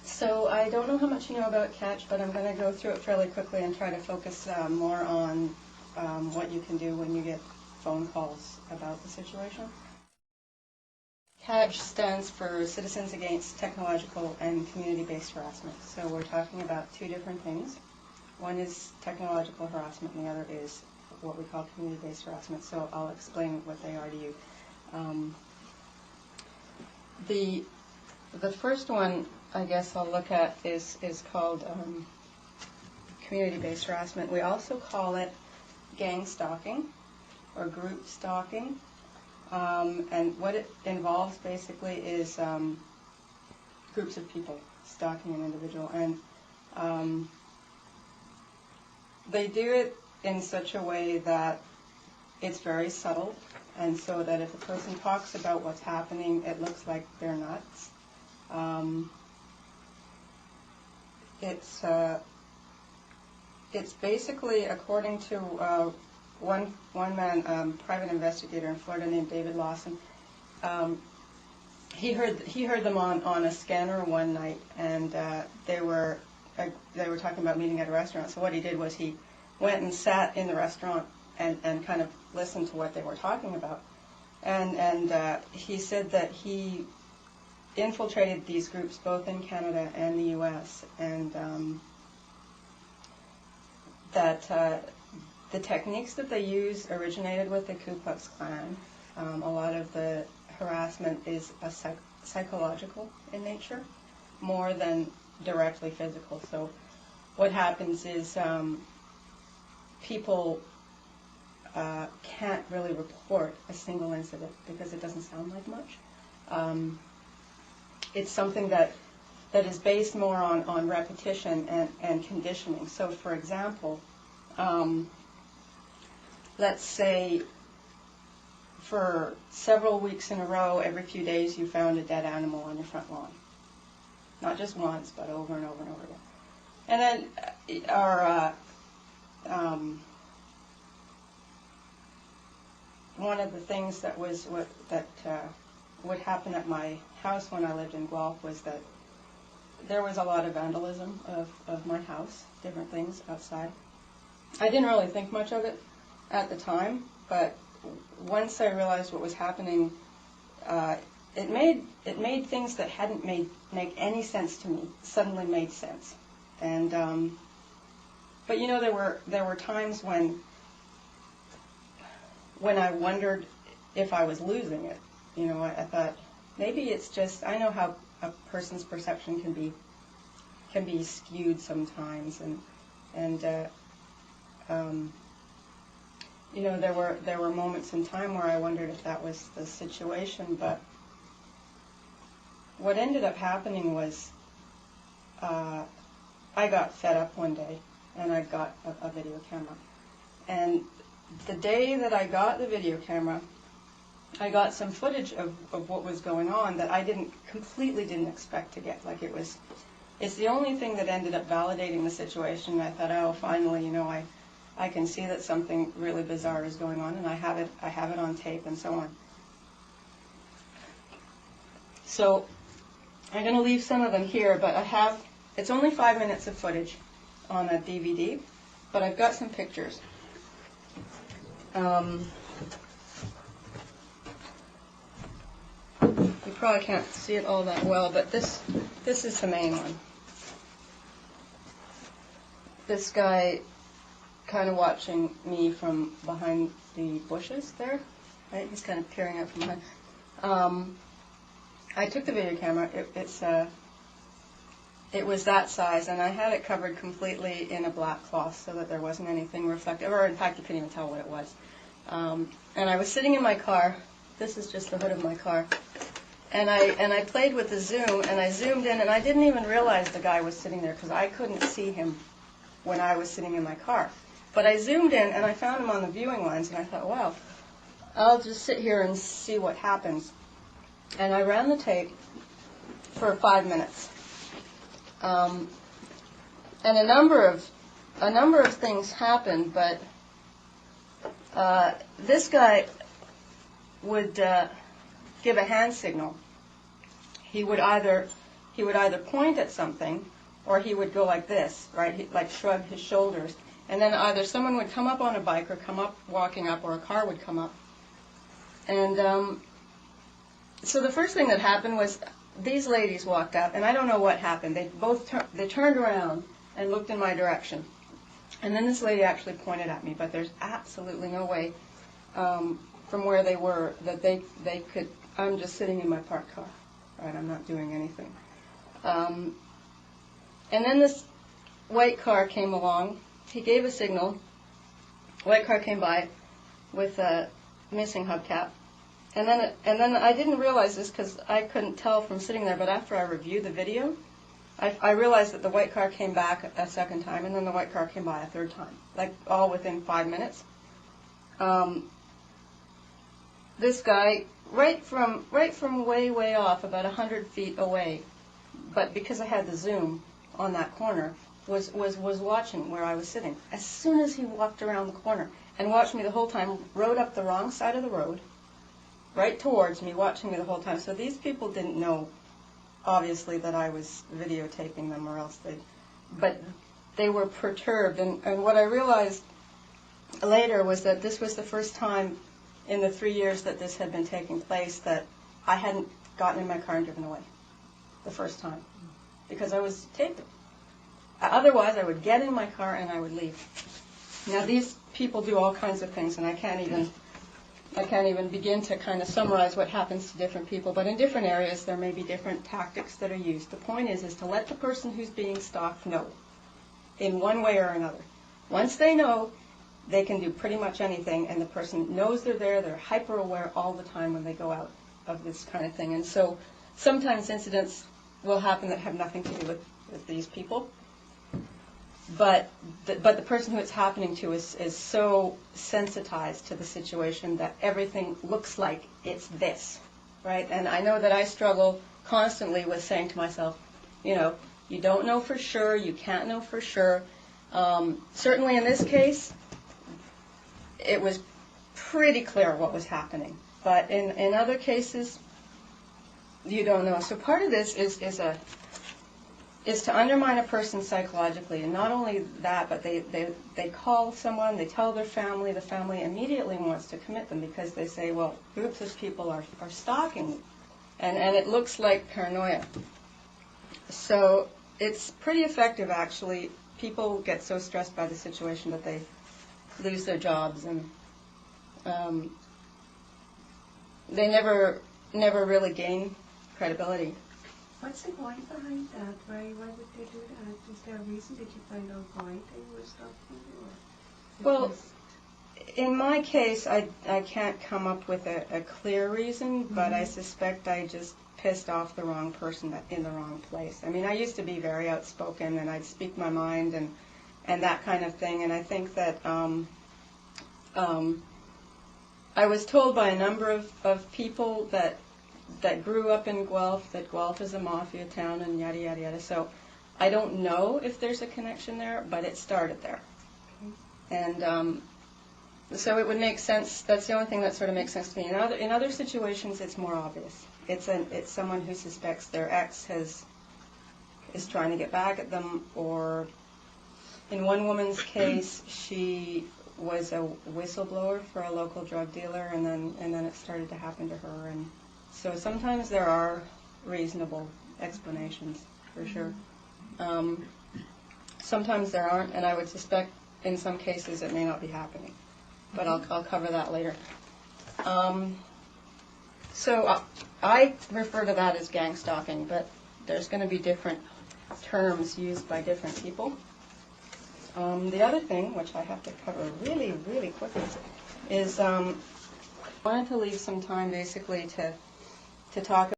So I don't know how much you know about Catch, but I'm going to go through it fairly quickly and try to focus more on what you can do when you get phone calls about the situation. Catch stands for Citizens Against Technological and Community-Based Harassment. So we're talking about two different things. One is technological harassment, and the other is what we call community-based harassment. So I'll explain what they are to you. The first one, I guess I'll look at is called community-based harassment. We also call it gang stalking or group stalking. And what it involves basically is groups of people stalking an individual. And they do it in such a way that it's very subtle, and so that if a person talks about what's happening, it looks like they're nuts. It's basically, according to one man, private investigator in Florida named David Lawson. He heard them on a scanner one night, and they were talking about meeting at a restaurant. So what he did was he went and sat in the restaurant and kind of listened to what they were talking about. And he said that he infiltrated these groups both in Canada and the U.S. and that the techniques that they use originated with the Ku Klux Klan. A lot of the harassment is psychological in nature, more than directly physical. So what happens is people can't really report a single incident because it doesn't sound like much. It's something that is based more on repetition and conditioning. So for example, let's say for several weeks in a row, every few days you found a dead animal on your front lawn. Not just once, but over and over and over again. And then one of the things that would happen at my house when I lived in Guelph was that there was a lot of vandalism of my house, different things outside. I didn't really think much of it at the time, but once I realized what was happening, it made things that hadn't make any sense to me suddenly made sense. And but you know, there were times when I wondered if I was losing it. You know, I thought maybe it's just, I know how a person's perception can be skewed sometimes, and you know, there were moments in time where I wondered if that was the situation. But what ended up happening was I got fed up one day, and I got a video camera. And the day that I got the video camera, I got some footage of what was going on that I completely didn't expect to get. Like it's the only thing that ended up validating the situation. I thought, oh, finally, you know, I can see that something really bizarre is going on, and I have it on tape and so on. So I'm going to leave some of them here, but it's only 5 minutes of footage on a DVD, but I've got some pictures. You probably can't see it all that well, but this is the main one. This guy kind of watching me from behind the bushes there, right? He's kind of peering out from behind. I took the video camera. It was that size, and I had it covered completely in a black cloth so that there wasn't anything reflective, or in fact you couldn't even tell what it was. And I was sitting in my car. This is just the hood of my car. And I played with the zoom, and I zoomed in, and I didn't even realize the guy was sitting there because I couldn't see him when I was sitting in my car. But I zoomed in, and I found him on the viewing lens, and I thought, wow, I'll just sit here and see what happens. And I ran the tape for 5 minutes. And a number of things happened, but this guy would give a hand signal. He would either he would either point at something or he would go like this, right? He'd like shrug his shoulders. And then either someone would come up on a bike or come up walking up, or a car would come up. And so the first thing that happened was these ladies walked up, and I don't know what happened. They turned around and looked in my direction. And then this lady actually pointed at me, but there's absolutely no way from where they were that they could. I'm just sitting in my parked car, right? I'm not doing anything. And then this white car came along. He gave a signal. White car came by with a missing hubcap. And then I didn't realize this because I couldn't tell from sitting there, but after I reviewed the video, I realized that the white car came back a second time, and then the white car came by a third time, like all within 5 minutes. This guy, right from way off, about 100 feet away, but because I had the zoom on that corner, was watching where I was sitting. As soon as he walked around the corner and watched me the whole time, rode up the wrong side of the road, right towards me, watching me the whole time. So these people didn't know, obviously, that I was videotaping them, or else but they were perturbed. And what I realized later was that this was the first time in the 3 years that this had been taking place that I hadn't gotten in my car and driven away. The first time. Because I was taping. Otherwise, I would get in my car and I would leave. Now, these people do all kinds of things, and I can't even begin to kind of summarize what happens to different people, but in different areas there may be different tactics that are used. The point is to let the person who's being stalked know in one way or another. Once they know, they can do pretty much anything, and the person knows they're there. They're hyper aware all the time when they go out of this kind of thing. And so sometimes incidents will happen that have nothing to do with these people. But the person who it's happening to is so sensitized to the situation that everything looks like it's this, right? And I know that I struggle constantly with saying to myself, you don't know for sure, you can't know for sure. Certainly in this case, it was pretty clear what was happening. But in other cases, you don't know. So part of this is to undermine a person psychologically, and not only that, but they call someone, they tell their family, the family immediately wants to commit them because they say, well, groups of people are stalking, and it looks like paranoia. So it's pretty effective, actually. People get so stressed by the situation that they lose their jobs, and they never really gain credibility. What's the point behind that? Why would they do that? Is there a reason? Did you find out why they were stalking you? Well, in my case, I can't come up with a clear reason, but I suspect I just pissed off the wrong person in the wrong place. I mean, I used to be very outspoken, and I'd speak my mind and that kind of thing, and I think that I was told by a number of people that grew up in Guelph, that Guelph is a mafia town and yada, yada, yada. So I don't know if there's a connection there, but it started there. Okay. And so it would make sense. That's the only thing that sort of makes sense to me. In other situations, it's more obvious. It's someone who suspects their ex is trying to get back at them, or in one woman's case, she was a whistleblower for a local drug dealer, and then it started to happen to her. And so sometimes there are reasonable explanations, for sure. Sometimes there aren't, and I would suspect in some cases it may not be happening. But I'll cover that later. So I refer to that as gang stalking, but there's going to be different terms used by different people. The other thing, which I have to cover really, really quickly, is I wanted to leave some time basically to talk